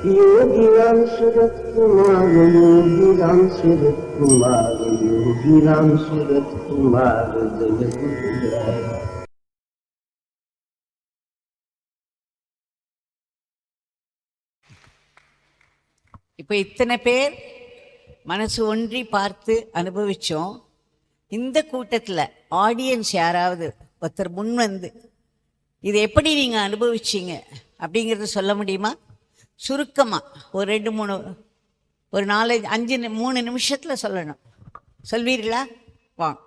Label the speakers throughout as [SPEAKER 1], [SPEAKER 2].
[SPEAKER 1] योगीराम सूरत कुमार, योगीराम सूरत कुमार, योगीराम सूरत कुमार जय गुरुराया।
[SPEAKER 2] இப்போ இத்தனை பேர் மனசு ஒன்றி பார்த்து அனுபவித்தோம். இந்த கூட்டத்தில் ஆடியன்ஸ் யாராவது ஒருத்தர் முன் வந்து இதை எப்படி நீங்கள் அனுபவிச்சிங்க அப்படிங்கிறத சொல்ல முடியுமா? சுருக்கமாக ஒரு 2-3 ஒரு 4-5-3 நிமிஷத்தில் சொல்லணும். சொல்வீர்களா? வாங்க.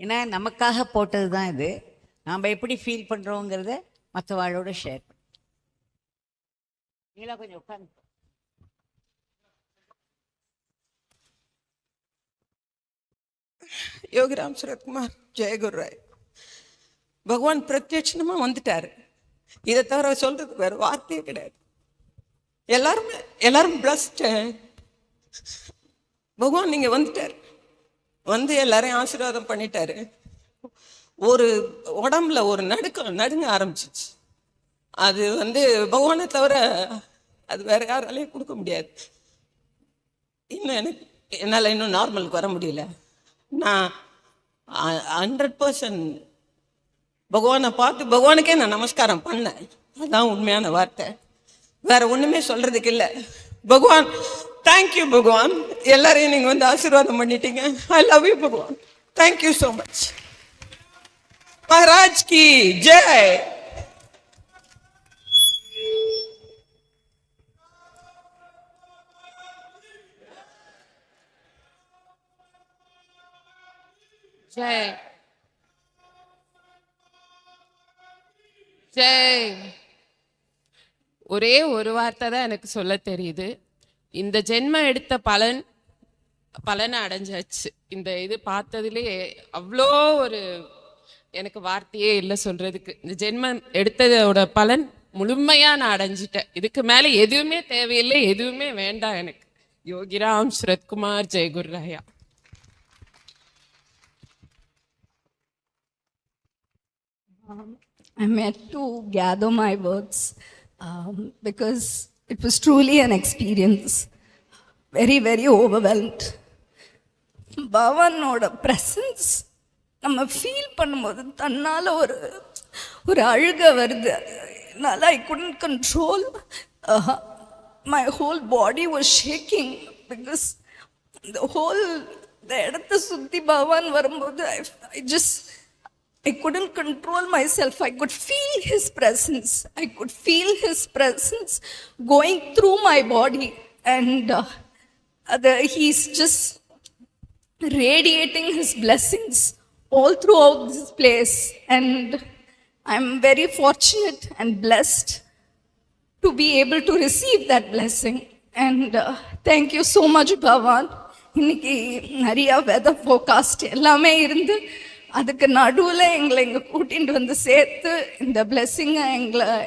[SPEAKER 2] ஏன்னா நமக்காக போட்டது தான் இது. நாம் எப்படி ஃபீல் பண்ணுறோங்கிறத மற்றவாளோட ஷேர் பண்ண. நீங்களா கொஞ்சம் உட்காந்து.
[SPEAKER 3] யோகிராம் சுரத்குமார் ஜெயகுருராய். பகவான் பிரத்யட்சணமா வந்துட்டாரு. இதை தவிர சொல்றதுக்கு வேற வார்த்தையே கிடையாது. எல்லாரும் பிளஸ்ட். பகவான் நீங்க வந்துட்டாரு, வந்து எல்லாரையும் ஆசீர்வாதம் பண்ணிட்டாரு. ஒரு உடம்புல ஒரு நடுங்க ஆரம்பிச்சிச்சு. அது பகவானை தவிர அது வேற யாராலையும் கொடுக்க முடியாது. என்னால் இன்னும் நார்மலுக்கு வர முடியல. நான் 100% பகவானை பார்த்து பகவானுக்கே நான் நமஸ்காரம் பண்ணேன். அதுதான் உண்மையான வார்த்தை, வேற ஒண்ணுமே சொல்றதுக்கு இல்லை. பகவான் தேங்க்யூ. பகவான் எல்லாரையும் நீங்க ஆசீர்வாதம் பண்ணிட்டீங்க. I love you Bhagavan. Thank you so much. महाराज की जय.
[SPEAKER 4] जय जय. ஒரே ஒரு வார்த்தை தான் எனக்கு சொல்ல தெரியுது. இந்த ஜென்மம் எடுத்த பலனை அடைஞ்சாச்சு. இந்த இது பார்த்ததுலே அவ்வளோ ஒரு எனக்கு வார்த்தையே இல்லை சொல்றதுக்கு. இந்த ஜென்மம் எடுத்ததோட பலன் முழுமையா நான் அடைஞ்சிட்டேன். இதுக்கு மேல எதுவுமே தேவையில்லை, எதுவுமே வேண்டாம் எனக்கு. Yogiram Suratkumar Jayagururaya.
[SPEAKER 5] I'm yet to gather my words because it was truly an experience. Very, very overwhelmed. Bhavanoda presence நம்ம ஃபீல் பண்ணும்போது தன்னால் ஒரு அழுக வருது. அதனால் I couldn't control. My whole body was shaking because the இடத்தை சுற்றி பகவான் வரும்போது I couldn't control myself. I could feel his presence. I could feel his presence going through my body, and he's just radiating his blessings all throughout this place. And I'm very fortunate and blessed to be able to receive that blessing. And thank you so much Bhavan. இன்னைக்கு நிறைய weather forecast எல்லாமே இருந்து அதுக்கு நடுவில் எங்களை இங்கே கூட்டிகிட்டு வந்து சேர்த்து இந்த பிளெஸ்ஸிங்கை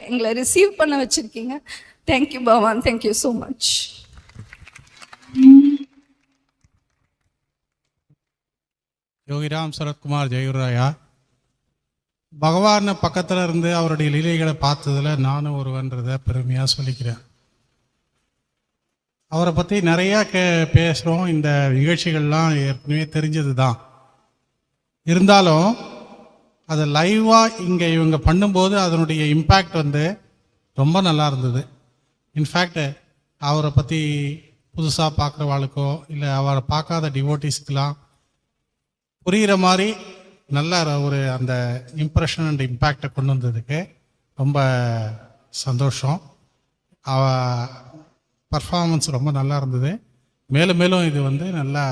[SPEAKER 5] எங்களை ரிசீவ் பண்ண வச்சுருக்கீங்க. Thank you Bhagavan. Thank you so much.
[SPEAKER 6] Yogiram Suratkumar Jayagururaya. Bhagavan பக்கத்தில் இருந்து அவருடைய லீலைகளை பார்த்ததில் நானும் ஒருவன்றதை பெருமையாக சொல்லிக்கிறேன். அவரை பற்றி நிறையா பேசுகிறோம். இந்த நிகழ்ச்சிகள்லாம் ஏற்கனவே தெரிஞ்சது தான். இருந்தாலும் அதை லைவாக இங்கே இவங்க பண்ணும்போது அதனுடைய இம்பேக்ட் ரொம்ப நல்லா இருந்தது. இன்ஃபேக்ட் அவரை பற்றி புதுசாக பார்க்குறவாளுக்கோ இல்லை அவரை பார்க்காத டிவோட்டிஸ்க்கெலாம் புரிகிற மாதிரி நல்ல ஒரு அந்த இம்ப்ரெஷன் அண்ட் இம்பேக்டை கொண்டு வந்ததுக்கு ரொம்ப சந்தோஷம். அவ பர்ஃபார்மன்ஸ் ரொம்ப நல்லா இருந்தது. மேலும் மேலும் இது நல்லா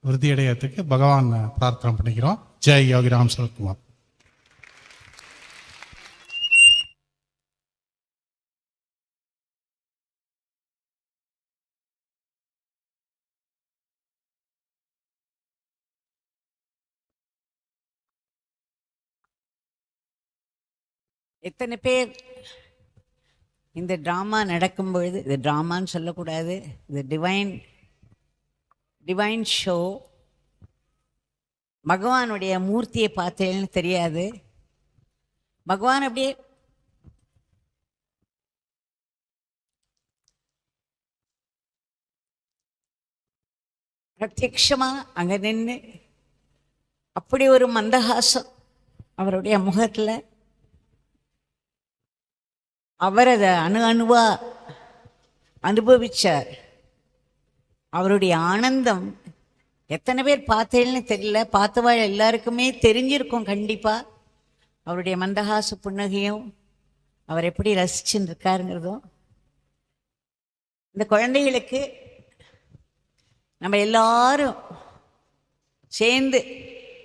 [SPEAKER 6] விருத்தியடையத்துக்கு பகவான் பிரார்த்தனை பண்ணிக்கிறோம். ஜெய் யோகிராம் சரத்குமார்.
[SPEAKER 2] எத்தனை பேர் இந்த ட்ராமா நடக்கும் பொழுது, இது ட்ராமான்னு சொல்லக்கூடாது, இது டிவைன் ஷோ, பகவானுடைய மூர்த்தியை பார்த்தேன்னு தெரியாது. பகவான் அப்படியே பிரத்யக்ஷமா அங்க நின்று அப்படி ஒரு மந்தஹாசம் அவருடைய முகத்துல, அவர் அதை அணுவா அனுபவிச்சார். அவருடைய ஆனந்தம் எத்தனை பேர் பார்த்தேன்னு தெரியல, பார்த்தவாள் எல்லாருக்குமே தெரிஞ்சிருக்கும் கண்டிப்பா. அவருடைய மந்தஹாச புன்னகையும் அவர் எப்படி ரசிச்சுன்னு இருக்காருங்கிறதும். இந்த குழந்தைகளுக்கு நம்ம எல்லாரும் சேர்ந்து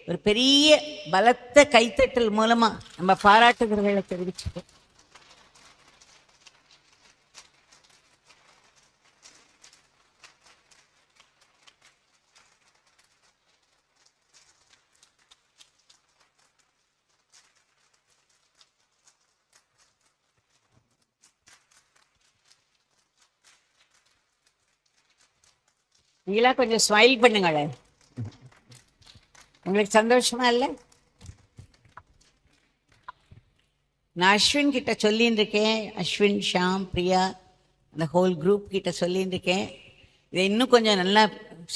[SPEAKER 2] ஒரு பெரிய பலத்த கைத்தட்டல் மூலமா நம்ம பாராட்டுகிறவர்களை தெரிவிச்சுக்கோம். நீங்களா கொஞ்சம் ஸ்மைல் பண்ணுங்களேன், உங்களுக்கு சந்தோஷமா இல்லை? நான் அஸ்வின் கிட்ட சொல்லின்னு இருக்கேன், அஸ்வின், ஷாம், பிரியா, அந்த ஹோல் குரூப் கிட்ட சொல்லின்னு இருக்கேன். இதை இன்னும் கொஞ்சம் நல்லா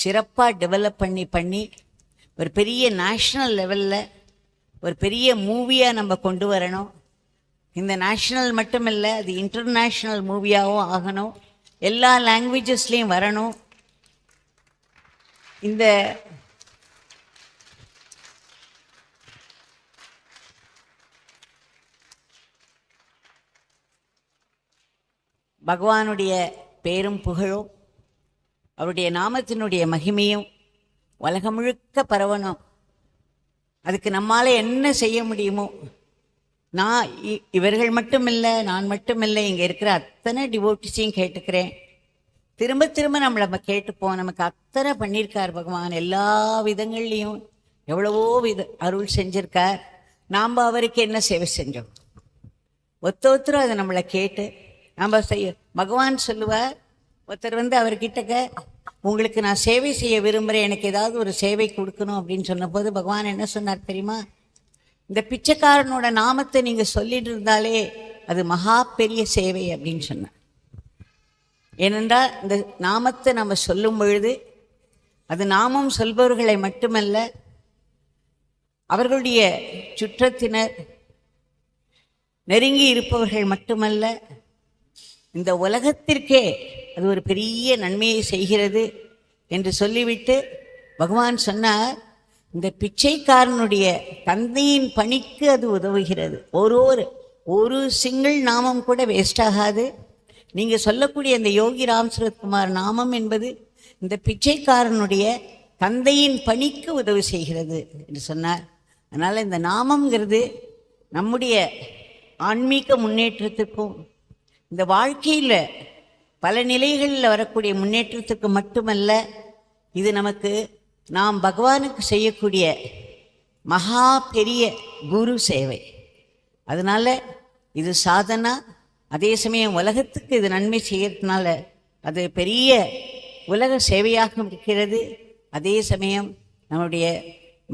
[SPEAKER 2] சிறப்பாக டெவலப் பண்ணி ஒரு பெரிய நேஷ்னல் லெவலில் ஒரு பெரிய மூவியாக நம்ம கொண்டு வரணும். இந்த நேஷ்னல் மட்டும் இல்லை, அது இன்டர்நேஷ்னல் மூவியாகவும் ஆகணும், எல்லா லாங்குவேஜஸ்லேயும் வரணும். இந்த பகவானுடைய பேரும் புகழும் அவருடைய நாமத்தினுடைய மகிமையும் உலகம் முழுக்க பரவணும். அதுக்கு நம்மால் என்ன செய்ய முடியுமோ, நான் இவர்கள் மட்டும் இல்லை, நான் மட்டும் இல்லை, இங்கே இருக்கிற அத்தனை டிவோட்டிஸையும் கேட்டுக்கிறேன். திரும்ப திரும்ப நம்ம கேட்டுப்போம். நமக்கு அத்தனை பண்ணியிருக்கார் பகவான், எல்லா விதங்கள்லையும் எவ்வளவோ அருள் செஞ்சிருக்கார். நாம் அவருக்கு என்ன சேவை செஞ்சோம்? ஒருத்தரும் அதை நம்மளை கேட்டு நம்ம பகவான் சொல்லுவார், ஒருத்தர் அவர்கிட்டக்க உங்களுக்கு நான் சேவை செய்ய விரும்புகிறேன், எனக்கு ஏதாவது ஒரு சேவை கொடுக்கணும் அப்படின்னு சொன்னபோது பகவான் என்ன சொன்னார் தெரியுமா? இந்த பிச்சைக்காரனோட நாமத்தை நீங்கள் சொல்லிட்டு இருந்தாலே அது மகா பெரிய சேவை அப்படின்னு சொன்னார். ஏனென்றால் இந்த நாமத்தை நம்ம சொல்லும் பொழுது அது நாமம் சொல்பவர்களை மட்டுமல்ல, அவர்களுடைய சுற்றத்தினர், நெருங்கி இருப்பவர்கள் மட்டுமல்ல, இந்த உலகத்திற்கே அது ஒரு பெரிய நன்மையை செய்கிறது என்று சொல்லிவிட்டு பகவான் சொன்னார், இந்த பிச்சைக்காரனுடைய தந்தையின் பணிக்கு அது உதவுகிறது. ஒரு சிங்கிள் நாமம் கூட வேஸ்ட் ஆகாது. நீங்கள் சொல்லக்கூடிய அந்த யோகி ராம் சரத்குமார் நாமம் என்பது இந்த பிச்சைக்காரனுடைய தந்தையின் பணிக்கு உதவி செய்கிறது என்று சொன்னார். அதனால் இந்த நாமங்கிறது நம்முடைய ஆன்மீக முன்னேற்றத்துக்கும் இந்த வாழ்க்கையில் பல நிலைகளில் வரக்கூடிய முன்னேற்றத்துக்கு மட்டுமல்ல, இது நமக்கு நாம் பகவானுக்கு செய்யக்கூடிய மகா பெரிய குரு சேவை. அதனால் இது சாதனா, அதே சமயம் உலகத்துக்கு இது நன்மை செய்யறதுனால அது பெரிய உலக சேவையாக இருக்கிறது. அதே சமயம் நம்முடைய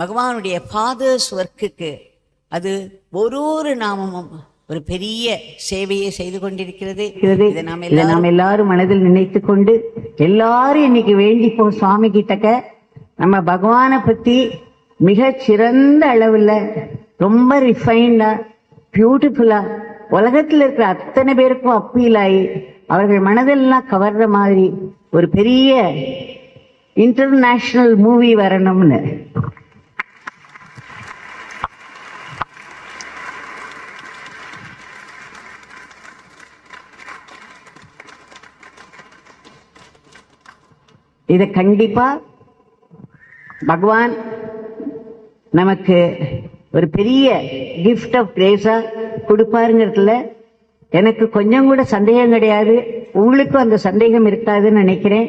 [SPEAKER 2] பகவானுடைய ஃபாதர்ஸ் ஒர்க்குக்கு அது ஒரு நாமமும் ஒரு பெரிய சேவையை செய்து கொண்டிருக்கிறது. இதை நாம் எல்லாரும் மனதில் நினைத்து கொண்டு எல்லாரும் இன்னைக்கு வேண்டிப்போம் சுவாமி கிட்டக்க. நம்ம பகவானை பத்தி மிக சிறந்த அளவில் ரொம்ப ரிஃபைண்டா பியூட்டிஃபுல்லா உலகத்தில் இருக்கிற அத்தனை பேருக்கும் அப்பீல் ஆகி அவர்கள் மனதெல்லாம் கவர்ற மாதிரி ஒரு பெரிய இன்டர்நேஷனல் மூவி வரணும்னு இதை கண்டிப்பா பகவான் நமக்கு ஒரு பெரிய கிஃப்ட் ஆஃப் கிரேஸா கொடுப்பாருங்கிறதுல எனக்கு கொஞ்சம் கூட சந்தேகம் கிடையாது. உங்களுக்கும் அந்த சந்தேகம் இருக்காதுன்னு நினைக்கிறேன்.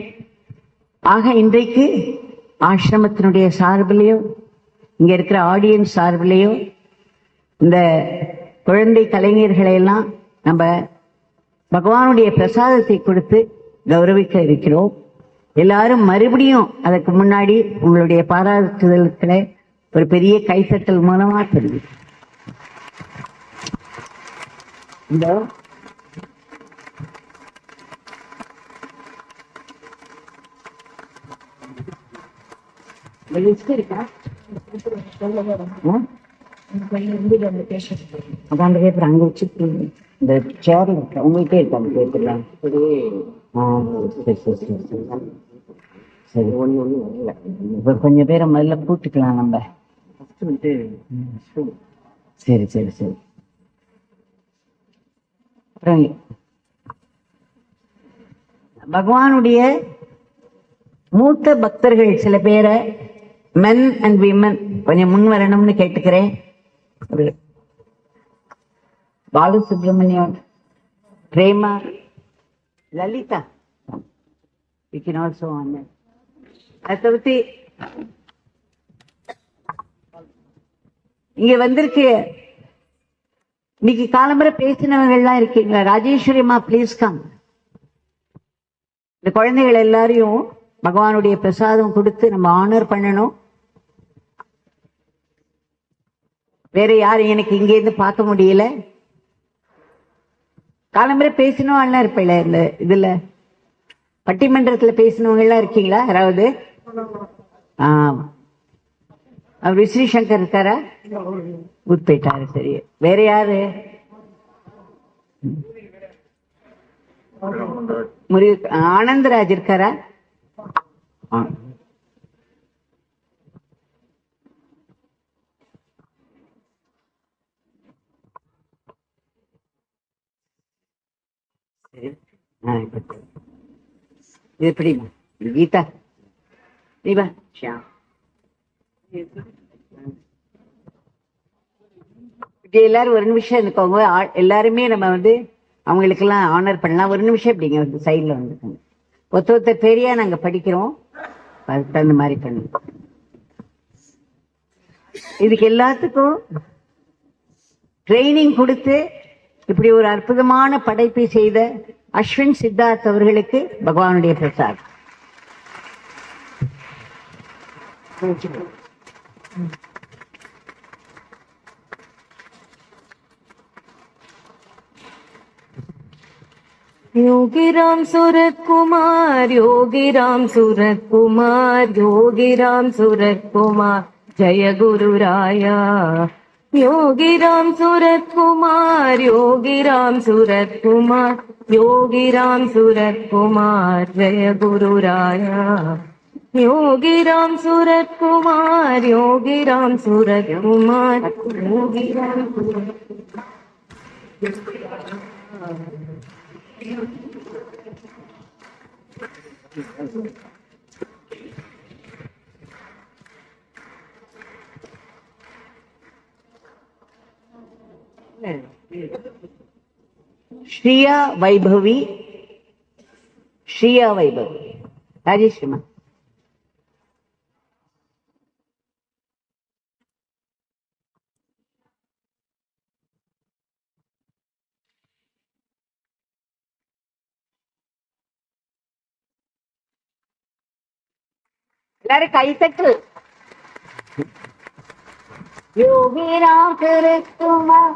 [SPEAKER 2] ஆக இன்றைக்கு ஆசிரமத்தினுடைய சார்பிலையும் இங்க இருக்கிற ஆடியன்ஸ் சார்பிலையும் இந்த குழந்தை கலைஞர்களை எல்லாம் நம்ம பகவானுடைய பிரசாதத்தை கொடுத்து கௌரவிக்க இருக்கிறோம். எல்லாரும் மறுபடியும் அதற்கு முன்னாடி உங்களுடைய பாராட்டுதல்களை ஒரு பெரிய கைத்தட்டல் மூலமா தெரியும். இந்த லிஸ்ட் இருக்கா? அதான் அந்த பேப்பர் அங்க வச்சுட்டு இந்த சேர் இருக்கு உங்கள்கிட்ட இருக்கு அந்த பேப்பர்லாம். சரி சரி சரி சரி சரி ஒண்ணு இல்லை. இப்போ கொஞ்சம் பேரை முதல்ல கூட்டுக்கலாம் நம்ம. சரி சரி சரி. அப்புறம் பகவானுடைய மூத்த பக்தர்கள் சில பேரை மென் அண்ட் விமன் கொஞ்சம் முன் வரணும்னு கேட்டுக்கிறேன். Balu Subramaniam, Prema, Lalitha, you can also on that. அதை தவிர்த்து இங்க வந்திருக்கு இன்னைக்கு காலம்பரை பேசினவங்கள்லாம் இருக்கீங்களா? ராஜேஸ்வரி அம்மா ப்ளீஸ் கம். இந்த குழந்தைகள் எல்லாரையும் பகவானுடைய பிரசாதம் கொடுத்து நம்ம ஆனர் பண்ணணும். வேற யாரும் எனக்கு இங்க இருந்து பார்க்க முடியல. காலம்பரை பேசினவங்கலாம் இருப்பீங்களா? இந்த இதுல பட்டிமன்றத்துல பேசினவங்க எல்லாம் இருக்கீங்களா யாராவது? அவர் ஸ்ரீ சங்கர் இருக்காரா? ஊத் போயிட்டாரு. சரி, வேற யாரு? ஆனந்தராஜ் இருக்காரா? இது எப்படி கீதா தீபா ஷியாம் எல்லாரும் ஒரு நிமிஷம் இருக்கவங்க எல்லாருமே நம்ம வந்து அவங்களுக்கெல்லாம் ஆனர் பண்ணலாம். ஒரு நிமிஷம் இப்படிங்க வந்து சைட்ல வந்துருக்காங்க. ஒருத்தர் பெரியா நாங்க படிக்கிறோம், அதுக்கு தகுந்த மாதிரி பண்ணுவோம். இதுக்கு எல்லாத்துக்கும் ட்ரைனிங் கொடுத்து இப்படி ஒரு அற்புதமான படைப்பை செய்த அஸ்வின் சித்தார்த் அவர்களுக்கு பகவானுடைய பிரசாத்.
[SPEAKER 7] योगी राम सूरत कुमार, योगी राम सूरत कुमार, योगी राम सूरत कुमार, जय गुरु राया। योगी राम सूरत कुमार, योगी राम सूरत कुमार, योगी राम सूरत कुमार, जय गुरु राया। योगी राम सूरत कुमार, योगी राम सूरत कुमार, योगी राम सूरत
[SPEAKER 2] श्रिया वैभवी, श्रिया वैभवी राजेश्रीमा. எல்லாரும் கைத்தட்டு. யோகி ராம் सूरत कुमार,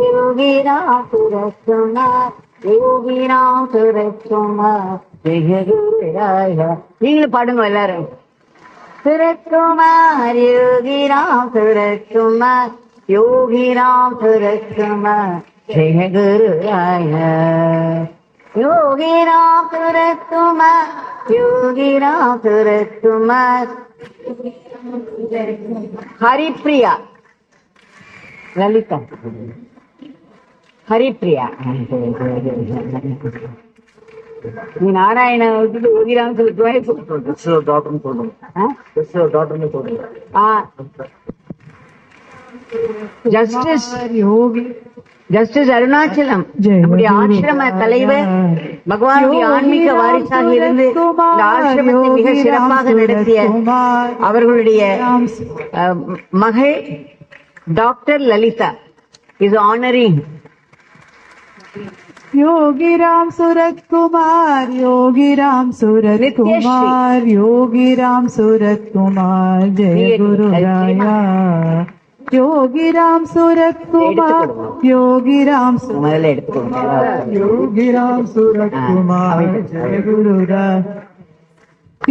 [SPEAKER 2] योगी राम सूरत कुमार, योगी राम सूरत कुमार, जय गुरु राया. நீங்களும் பாடுங்க எல்லாரும். सूरत कुमार, योगी राम सूरत कुमार, योगी राम सूरत कुमार, जय गुरु राया. योगी राम सूरत कुमार, योगी राम सूरत कुमार. हरिप्रिया, ललिता, हरिप्रिया. நீ நாராயண யோகிராம் ஜஸ்டிஸ் யோகி, ஜஸ்டிஸ் அருணாச்சலம் நம்முடைய ஆசிரம தலைவர், பகவானுடைய ஆன்மீக வாரிசாக இருந்து இந்த ஆசிரமத்தை மிக சிறப்பாக நடத்திய அவர்களுடைய மகள் doctor Lalitha is honoring
[SPEAKER 8] Yogi Ram Surat Kumar, Yogi Ram Surat Kumar, Yogi Ram Surat Kumar, जय गुरु राया. योगी राम सूरत कुमार योगी राम
[SPEAKER 2] முதல்ல எடுத்துக்கோங்க.
[SPEAKER 8] योगी राम सूरत कुमार जय गुरु राम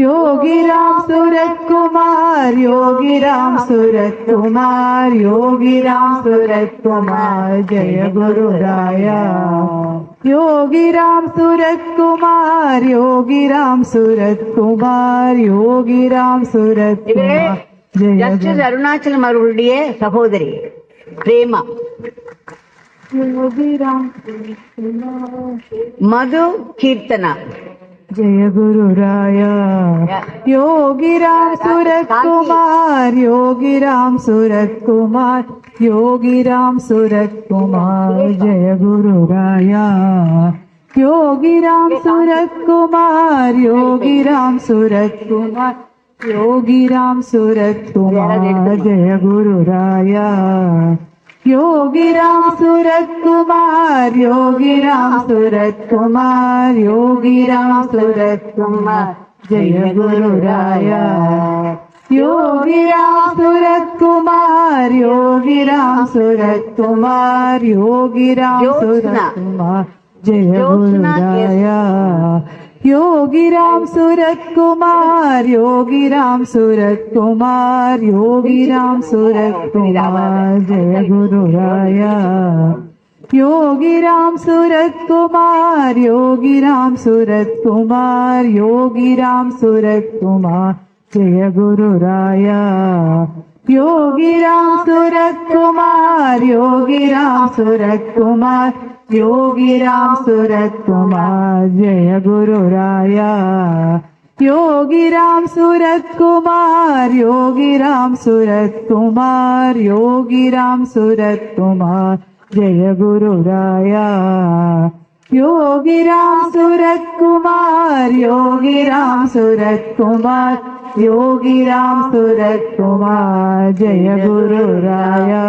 [SPEAKER 8] योगी राम सूरत कुमार योगी राम सूरत कुमार योगी राम सूरत कुमार जय गुरु राया योगी राम सूरत कुमार योगी राम सूरत कुमार योगी राम सूरत कुमार जय
[SPEAKER 2] ஜஸ்டிஸ் அருணாச்சலம் அவர்களுடைய சகோதரி பிரேமா.
[SPEAKER 8] योगी राम
[SPEAKER 2] மது கீர்த்தனா.
[SPEAKER 8] जय गुरु राया योगी राम सूरत कुमार योगी राम सूरत कुमार योगी राम सूरत कुमार जय गुरु राया योगी राम सूरत कुमार योगी राम सूरत कुमार योगी राम सूरत कुमार जय गुरु राया योगी राम सूरत कुमार योगी राम सूरत कुमार योगी राम सूरत कुमार जय गुरु राया योगी राम सूरत कुमार योगी राम सूरत कुमार योगी राम सूरत कुमार जय गुरु राया योगी राम सूरत कुमार योगी राम सूरत कुमार योगी राम सूरत कुमार जय गुरु राया योगी राम सूरत कुमार योगी राम सूरत कुमार योगी राम सूरत कुमार जय गुरु राया योगी राम सूरत कुमार योगी राम सूरत कुमार योगी राम सूरत कुमार जय गुरु राया योगी राम सूरत कुमार योगी राम सूरत कुमार योगी राम सूरत कुमार जय गुरु राया योगी राम सूरत कुमार योगी राम सूरत कुमार योगी राम सूरत कुमार जय गुरु राया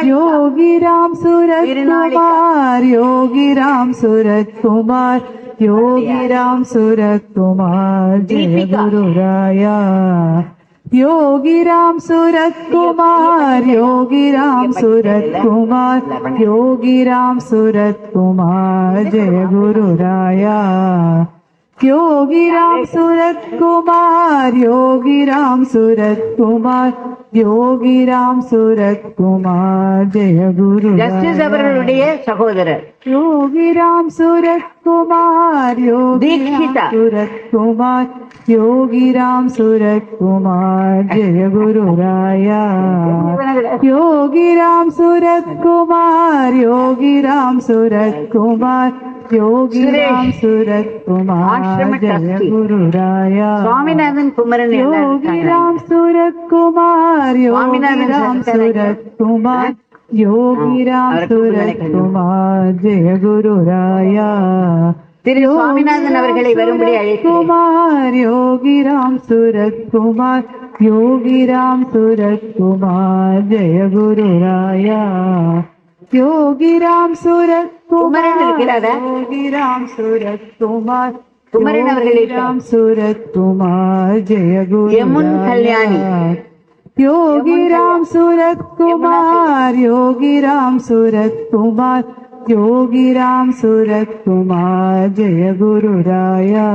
[SPEAKER 8] योगी राम सूरत कुमार योगी राम सूरत कुमार योगी राम सूरत कुमार जय गुरु राया योगी राम सूरत कुमार योगी राम सूरत कुमार योगी राम सूरत कुमार जय गुरु राया योगी राम सूरत कुमार योगी राम सूरत कुमार योगी राम सूरत कुमार जय गुरु
[SPEAKER 2] ஜஸ்டிஸ் அவர்களுடைய சகோதரர்
[SPEAKER 8] योगी राम सूरत कुमार योगी राम सूरत कुमार योगी राम सूरत कुमार जय गुरु राया योगी राम सूरत कुमार योगी राम सूरत कुमार योगी राम सूरत कुमार जय गुरु राया
[SPEAKER 2] சுவாமிநாதன் குமரன்.
[SPEAKER 8] योगी राम सूरत कुमार योगी राम सूरत कुमार योगी राम सूरत कुमार जय गुरु राया
[SPEAKER 2] திரு சுவாமிநாதன் அவர்களை வரும்படி அழைக்கிறேன்.
[SPEAKER 8] कुमार योगी राम सूरत कुमार योगी राम सूरत कुमार जय गुरु राया योगी राम सूरत
[SPEAKER 2] குமரன் இருக்கிறாரா?
[SPEAKER 8] योगी राम सूरत कुमार
[SPEAKER 2] குமரன் அவர்களை
[SPEAKER 8] राम सूरत कुमार जय गुरु
[SPEAKER 2] यमुन कल्याणी.
[SPEAKER 8] योगी राम सूरत कुमार योगी राम सूरत कुमार योगी राम सूरत कुमार जय गुरु राया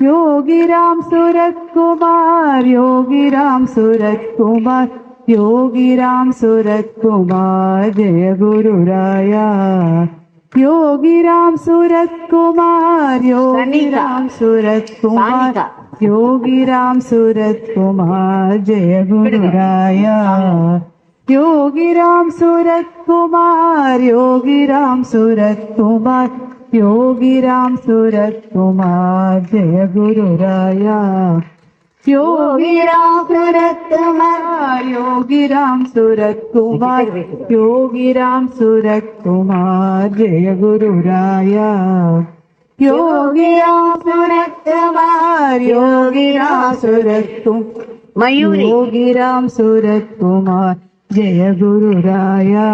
[SPEAKER 8] योगी राम सूरत कुमार योगी राम सूरत कुमार योगी राम सूरत कुमार जय गुरु राया योगी राम सूरत कुमार योगी राम सूरत कुमार योगी राम सूरत कुमार जय गुरु राया योगी राम सूरत कुमार योगी राम सूरत कुमार योगी राम सूरत कुमार जय गुरु राया योगी राम सूरत कुमार योगी राम सूरत कुमार योगी राम सूरत कुमार जय गुरु राया योगी राम सूरत कुमार योगी राम सूरत कुमार
[SPEAKER 2] மயூரி.
[SPEAKER 8] योगी राम सूरत कुमार जय गुरु राया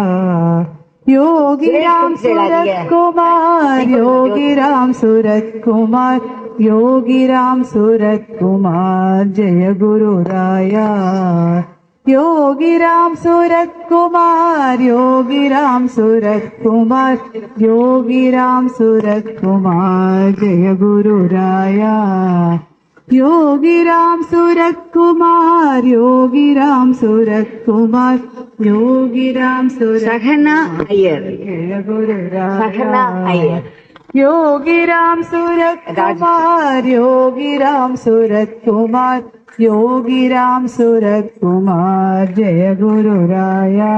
[SPEAKER 8] योगी राम सूरत कुमार योगी राम सूरत कुमार योगी राम सूरत कुमार जय गुरु राया योगीराम सूरत कुमार, योगीराम सूरत कुमार, योगीराम सूरत कुमार, जय गुरु राया। योगीराम सूरत कुमार, योगीराम सूरत कुमार, योगीराम सूरत
[SPEAKER 2] சகனா ஐயர்,
[SPEAKER 8] जय गुरु
[SPEAKER 2] சகனா
[SPEAKER 8] राया।
[SPEAKER 2] ஐயர்.
[SPEAKER 8] योगीराम सूरत कुमार, योगीराम सूरत कुमार, योगीराम सूरत कुमार, जय गुरु राया।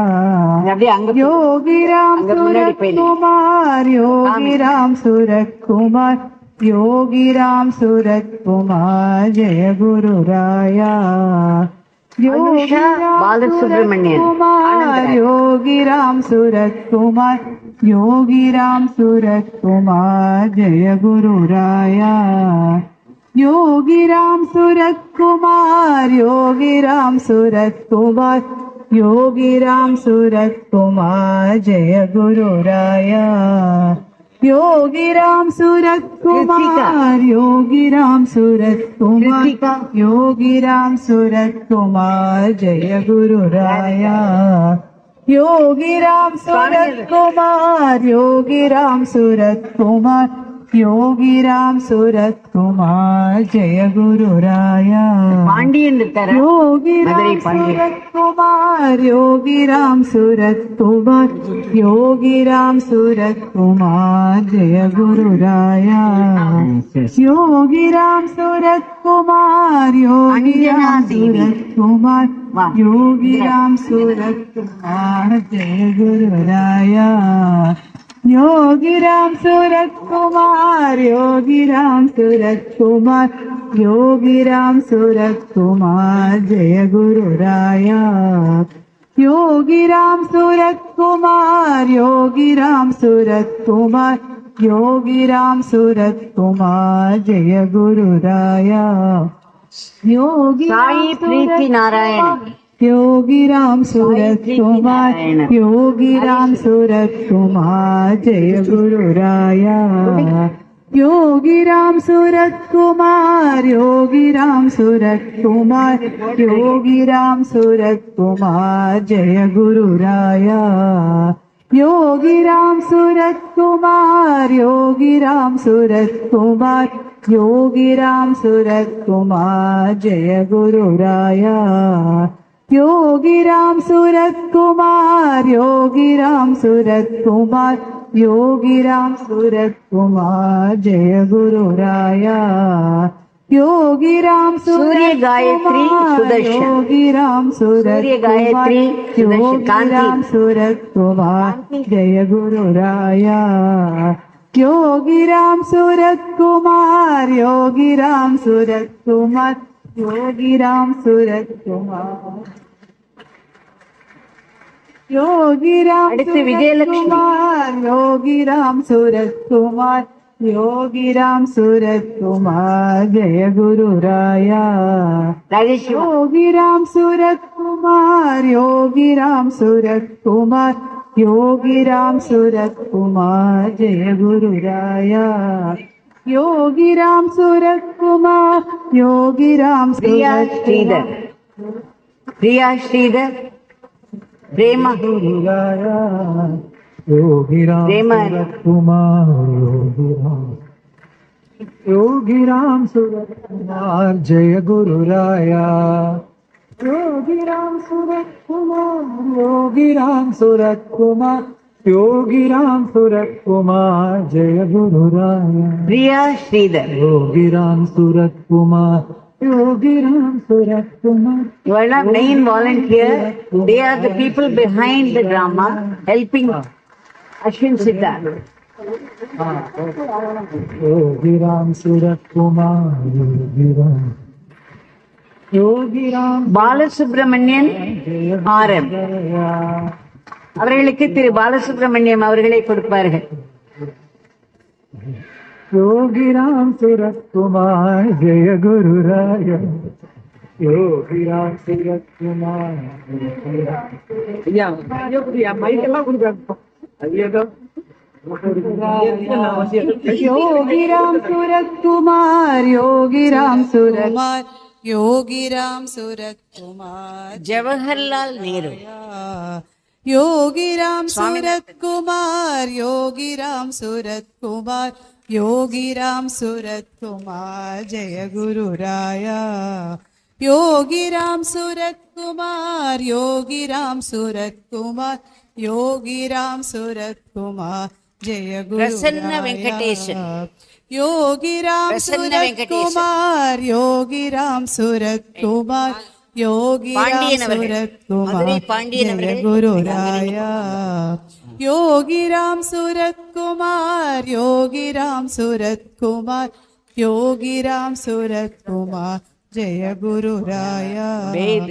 [SPEAKER 2] அப்படியே அங்க
[SPEAKER 8] योगीराम सूरत कुमार, योगीराम सूरत कुमार, योगीराम सूरत कुमार, जय गुरु राया। योगीराम सूरत कुमार, योगीराम सूरत कुमार, योगीराम सूरत कुमार, जय गुरु राया। योगीराम सूरत कुमार, योगीराम सूरत कुमार, योगीराम सूरत कुमार, जय गुरु राया। योगीराम सूरत कुमार, योगीराम सूरत कुमार, योगीराम सूरत कुमार, जय गुरु राया। योगीराम सूरत कुमार, योगीराम सूरत कुमार, योगीराम सूरत कुमार, जय गुरु राया।
[SPEAKER 2] பாண்டியன் இருக்காரு,
[SPEAKER 8] योगीराम सूरत कुमार, योगीराम सूरत कुमार, योगीराम सूरत कुमार, जय गुरु राया। योगीराम सूरत कुमार, योगीराम सूरत कुमार, योगीराम सूरत कुमार, जय गुरु राया। योगीराम सूरत कुमार, योगीराम सूरत कुमार, योगीराम सूरत कुमार, जय गुरु राया। योगीराम सूरत कुमार, योगीराम सूरत कुमार, योगीराम सूरत कुमार, जय गुरु राया।
[SPEAKER 2] சாயி பிரீத்தி நாராயணன்,
[SPEAKER 8] योगीराम सूरत कुमार, योगीराम सूरत कुमार, जय गुरु राया। योगीराम सूरत कुमार, योगीराम सूरत कुमार, योगीराम सूरत कुमार, जय गुरु राया। योगीराम सूरत कुमार, योगीराम सूरत कुमार, योगीराम सूरत कुमार, जय गुरु राया। योगीराम सूरत कुमार, योगीराम सूरत कुमार, योगीराम सूरत कुमार, जय गुरु राया। योगीराम
[SPEAKER 2] सूर्य गायत्री सुदर्शन,
[SPEAKER 8] योगीराम सूरत
[SPEAKER 2] सूर्य गायत्री
[SPEAKER 8] योगीराम सूरत कुमार, जय गुरु राया। योगीराम सूरत कुमार, योगीराम सूरत कुमार, योगीराम सूरत कुमार, योगीराम सूरत कुमार, योगीराम सूरत कुमार, योगीराम सूरत कुमार, जय गुरु राया। योगीराम सूरत कुमार, योगीराम सूरत कुमार, योगीराम सूरत कुमार, जय गुरु राया। योगीराम सूरत कुमार, योगीराम
[SPEAKER 2] प्रिया
[SPEAKER 8] सूरत
[SPEAKER 2] श्रीधर, प्रिया श्रीधर, प्रेमा
[SPEAKER 8] गुरु राया। योगीराम सूरत कुमार, योगीराम सूरत कुमार, जय गुरु राया। योगीराम सूरत कुमार, योगीराम सूरत कुमार, योगीराम सूरत कुमार, जय गुरु राया।
[SPEAKER 2] प्रिया Shridhar.
[SPEAKER 8] Yogiram Surat Kumar, Yogiram Surat Kumar.
[SPEAKER 2] You are not main volunteer. They are the people behind the drama helping Ashwin Siddharth.
[SPEAKER 8] Yogiram Surat Kumar, Yogiram, Yogiram
[SPEAKER 2] Balasubramanian ஆரம் அவர்களுக்கு திரு பாலசுப்ரமணியம் அவர்களை கொடுப்பார்கள்.
[SPEAKER 8] योगीराम सूरत कुमार, जय गुरु राय. योगीराम सूरत कुमार, योगीराम सूरत कुमार, योगीराम सूरत कुमार, योगीराम सूरत कुमार
[SPEAKER 2] ஜவஹர்லால் நேரு,
[SPEAKER 8] योगीराम सूरत कुमार योगीराम सूरत कुमार योगीराम सूरत कुमार जय गुरु राया योगीराम सूरत कुमार योगीराम सूरत कुमार योगीराम सूरत कुमार जय गुरु
[SPEAKER 2] பிரசன்ன வெங்கடேசன்,
[SPEAKER 8] योगीराम
[SPEAKER 2] प्रसन्न
[SPEAKER 8] सूरत
[SPEAKER 2] वेंकटेश।
[SPEAKER 8] कुमार योगीराम सूरत कुमार योगीराम
[SPEAKER 2] पांडियन அவர்கள்,
[SPEAKER 8] सूरत
[SPEAKER 2] மதுரை
[SPEAKER 8] कुमार
[SPEAKER 2] பாண்டியன்
[SPEAKER 8] जय
[SPEAKER 2] அவர்கள்
[SPEAKER 8] गुरु राया योगीराम सूरत कुमार योगीराम सूरत कुमार योगीराम सूरत कुमार जय गुरु राया
[SPEAKER 2] वेद,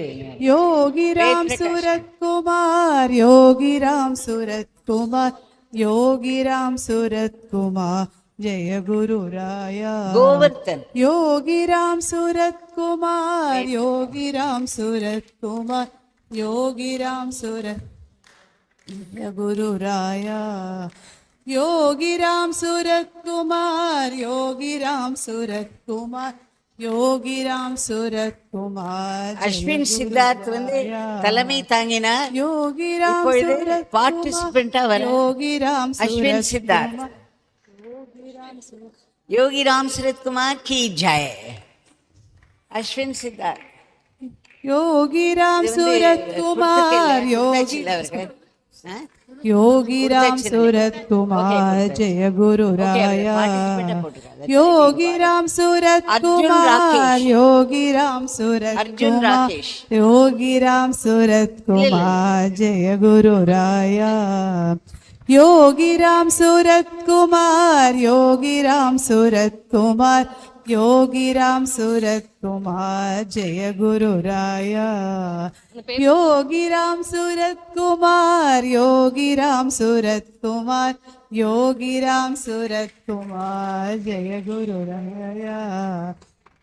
[SPEAKER 8] योगीराम
[SPEAKER 2] वेद प्रकाश।
[SPEAKER 8] सूरत कुमार योगीराम सूरत कुमार योगीराम सूरत कुमार जय गुरु राया
[SPEAKER 2] கோவர்த்தன்,
[SPEAKER 8] योगीराम सूरत कुमार योगीराम सूरत कुमार योगीराम सूरत जय गुरु राया योगीराम सूरत कुमार योगीराम सूरत कुमार योगीराम सूरत कुमार जय
[SPEAKER 2] அஸ்வின்
[SPEAKER 8] गुरु
[SPEAKER 2] சித்தார்த் வந்து
[SPEAKER 8] राया।
[SPEAKER 2] தலைமை தாங்கினார்.
[SPEAKER 8] योगीराम
[SPEAKER 2] இப்பொழுது
[SPEAKER 8] सूरत
[SPEAKER 2] பார்ட்டிசிபெண்டா
[SPEAKER 8] कुमार
[SPEAKER 2] வர
[SPEAKER 8] योगीराम
[SPEAKER 2] அஸ்வின்
[SPEAKER 8] सूरत
[SPEAKER 2] சித்தார்த்,
[SPEAKER 8] कुमार
[SPEAKER 2] யோகிராம் சரத்குமார் की जय. அஸ்வின் சித்தார்த்
[SPEAKER 8] योगीराम
[SPEAKER 2] இது வந்து
[SPEAKER 8] सूरत कुमार
[SPEAKER 2] கொடுத்துக்கல,
[SPEAKER 8] योगी
[SPEAKER 2] அவர்கள். ஆ?
[SPEAKER 8] योगीराम सूरत कुमार जय गुरु राया
[SPEAKER 2] participant போட்டுருக்காங்க.
[SPEAKER 8] योगीराम सूरत
[SPEAKER 2] अर्जुन
[SPEAKER 8] कुमार
[SPEAKER 2] राकेश।
[SPEAKER 8] योगीराम सूरत
[SPEAKER 2] अर्जुन
[SPEAKER 8] कुमार
[SPEAKER 2] राकेश।
[SPEAKER 8] योगीराम सूरत कुमार जय गुरु राया योगीराम सूरत कुमार योगीराम सूरत कुमार योगीराम सूरत कुमार जय गुरु राया योगीराम सूरत कुमार योगीराम सूरत कुमार योगीराम सूरत कुमार जय गुरु राया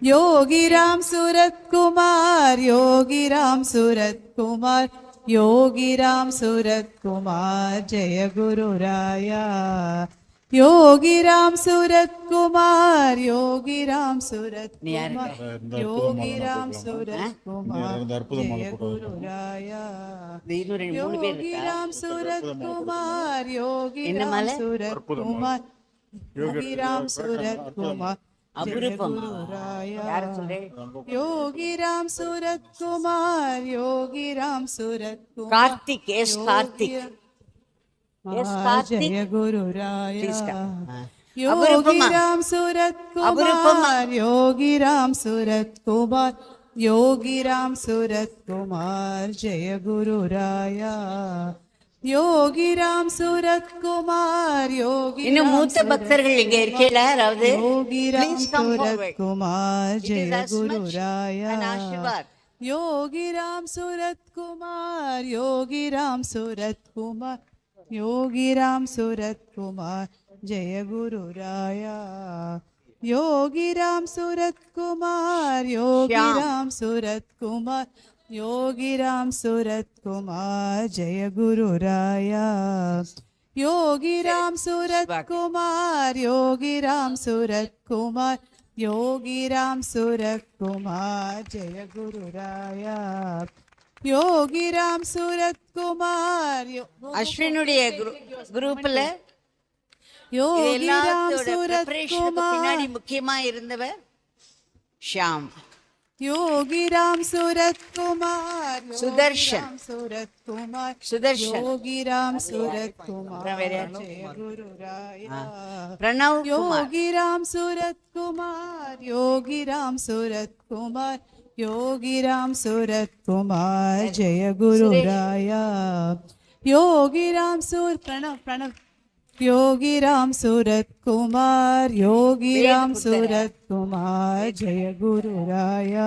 [SPEAKER 8] योगीराम सूरत कुमार योगीराम सूरत कुमार योगीराम सूरत कुमार जय गुरु राया योगीराम सूरत कुमार योगीराम सूरत
[SPEAKER 2] நீ யாருங்க?
[SPEAKER 8] कुमार योगीराम सूरत कुमार जय गुरु राया
[SPEAKER 2] இது இன்னும் ரெண்டு மூணு பேர் இருக்கா?
[SPEAKER 8] योगीराम सूरत कुमार योगीराम
[SPEAKER 2] माला?
[SPEAKER 8] सूरत कुमार योगीराम सूरत कुमार जय
[SPEAKER 2] அபூர்வமா?
[SPEAKER 8] गुरु राया
[SPEAKER 2] யார் சொல்றேன்?
[SPEAKER 8] Yogiram Surat Kumar Yogiram Surat Kumar
[SPEAKER 2] Karthik, S Karthik, S Karthik.
[SPEAKER 8] जय गुरु राया
[SPEAKER 2] Please come. அபூர்வமா?
[SPEAKER 8] योगीराम सूरत
[SPEAKER 2] அபூர்வமா?
[SPEAKER 8] कुमार योगीराम सूरत कुमार योगीराम सूरत कुमार जय गुरु राया योगीराम सूरत कुमार
[SPEAKER 2] இன்னும்
[SPEAKER 8] योगीराम
[SPEAKER 2] மூத்த பக்தர்கள் இங்க இருக்கீங்களா? யாராவது
[SPEAKER 8] Yogiram
[SPEAKER 2] Please come
[SPEAKER 8] Surat
[SPEAKER 2] forward.
[SPEAKER 8] Kumar
[SPEAKER 2] It is
[SPEAKER 8] जय
[SPEAKER 2] as
[SPEAKER 8] Guru
[SPEAKER 2] much
[SPEAKER 8] Raya
[SPEAKER 2] an आशीर्वाद.
[SPEAKER 8] योगीराम सूरत कुमार योगीराम सूरत कुमार योगीराम सूरत कुमार जय गुरु राया योगीराम सूरत कुमार योगीराम सूरत कुमार योगीराम सूरत कुमार जय गुरु राया योगीराम सूरत कुमार योगीराम सूरत कुमार योगीराम सूरत कुमार जय गुरु राया योगीराम सूरत कुमार
[SPEAKER 2] அஸ்வினுடைய குரூப்ல
[SPEAKER 8] योगीराम
[SPEAKER 2] எல்லாத்தோட
[SPEAKER 8] सूरत
[SPEAKER 2] ப்ரிப்பரேஷனுக்கு பின்னாடி
[SPEAKER 8] कुमार
[SPEAKER 2] முக்கியமா இருந்தவர் ஷியாம்.
[SPEAKER 8] योगीराम सूरत कुमार
[SPEAKER 2] सुदर्शन।
[SPEAKER 8] योगीराम सूरत कुमार
[SPEAKER 2] சுதர்ஷன்,
[SPEAKER 8] योगीराम सूरत कुमार
[SPEAKER 2] வேற
[SPEAKER 8] जय गुरु राया
[SPEAKER 2] பிரணவ் குமார்,
[SPEAKER 8] योगीराम सूरत कुमार योगीराम सूरत कुमार योगीराम सूरत कुमार जय गुरु राया योगीराम सूर प्रणव प्रणव योगीराम सूरत कुमार योगीराम सूरत कुमार जय गुरु राया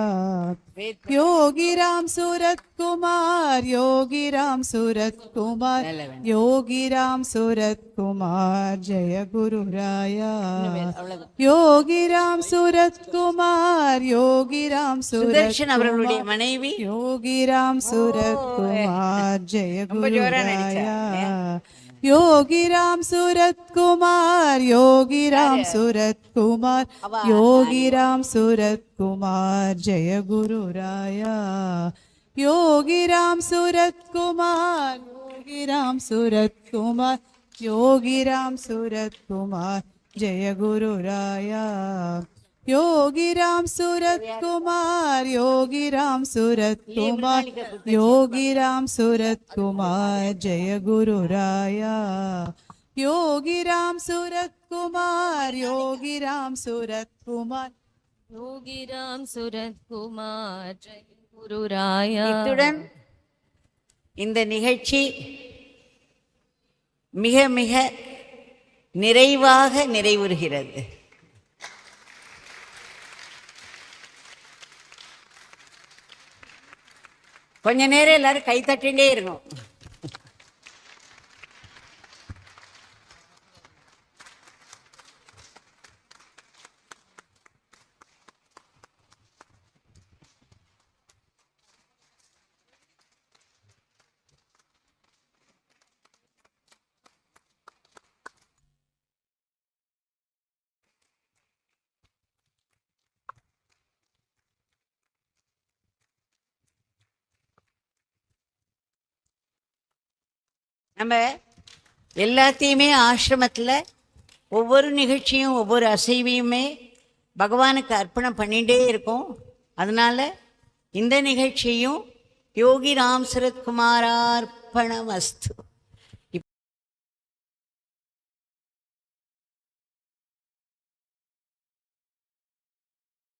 [SPEAKER 8] योगीराम सूरत कुमार योगीराम सूरत कुमार योगीराम सूरत कुमार जय गुरु राया योगीराम सूरत कुमार योगीराम सूरत
[SPEAKER 2] சுதர்ஷன் அவர்களுடைய மனைவி
[SPEAKER 8] योगीराम सूरत कुमार जय
[SPEAKER 2] ரொம்ப
[SPEAKER 8] गुरु
[SPEAKER 2] ஜோரா நடிச்சா.
[SPEAKER 8] राया योगी राम सूरत कुमार, योगी राम सूरत कुमार, योगी राम सूरत कुमार, जय गुरु राया। योगी राम सूरत कुमार, योगी राम सूरत कुमार, योगी राम सूरत कुमार, जय गुरु राया। योगी राम सूरत कुमार, योगी राम सूरत कुमार, योगी राम सूरत कुमार, जय गुरु राया। योगी राम सूरत कुमार, योगी राम सूरत कुमार,
[SPEAKER 7] योगी राम सूरत कुमार, जय गुरु राया।
[SPEAKER 2] இத்துடன் இந்த நிகழ்ச்சி மிக மிக நிறைவாக நிறைவுறுகிறது. கொஞ்ச நேரம் எல்லாரும் கை தட்டிகிட்டே இருக்கும். நம்ம எல்லாத்தையுமே ஆசிரமத்தில் ஒவ்வொரு நிகழ்ச்சியும் ஒவ்வொரு அசைவையுமே பகவானுக்கு அர்ப்பணம் பண்ணிகிட்டே இருக்கோம். அதனால் இந்த நிகழ்ச்சியும் யோகி ராம் சரத்குமாரார்ப்பணமஸ்து.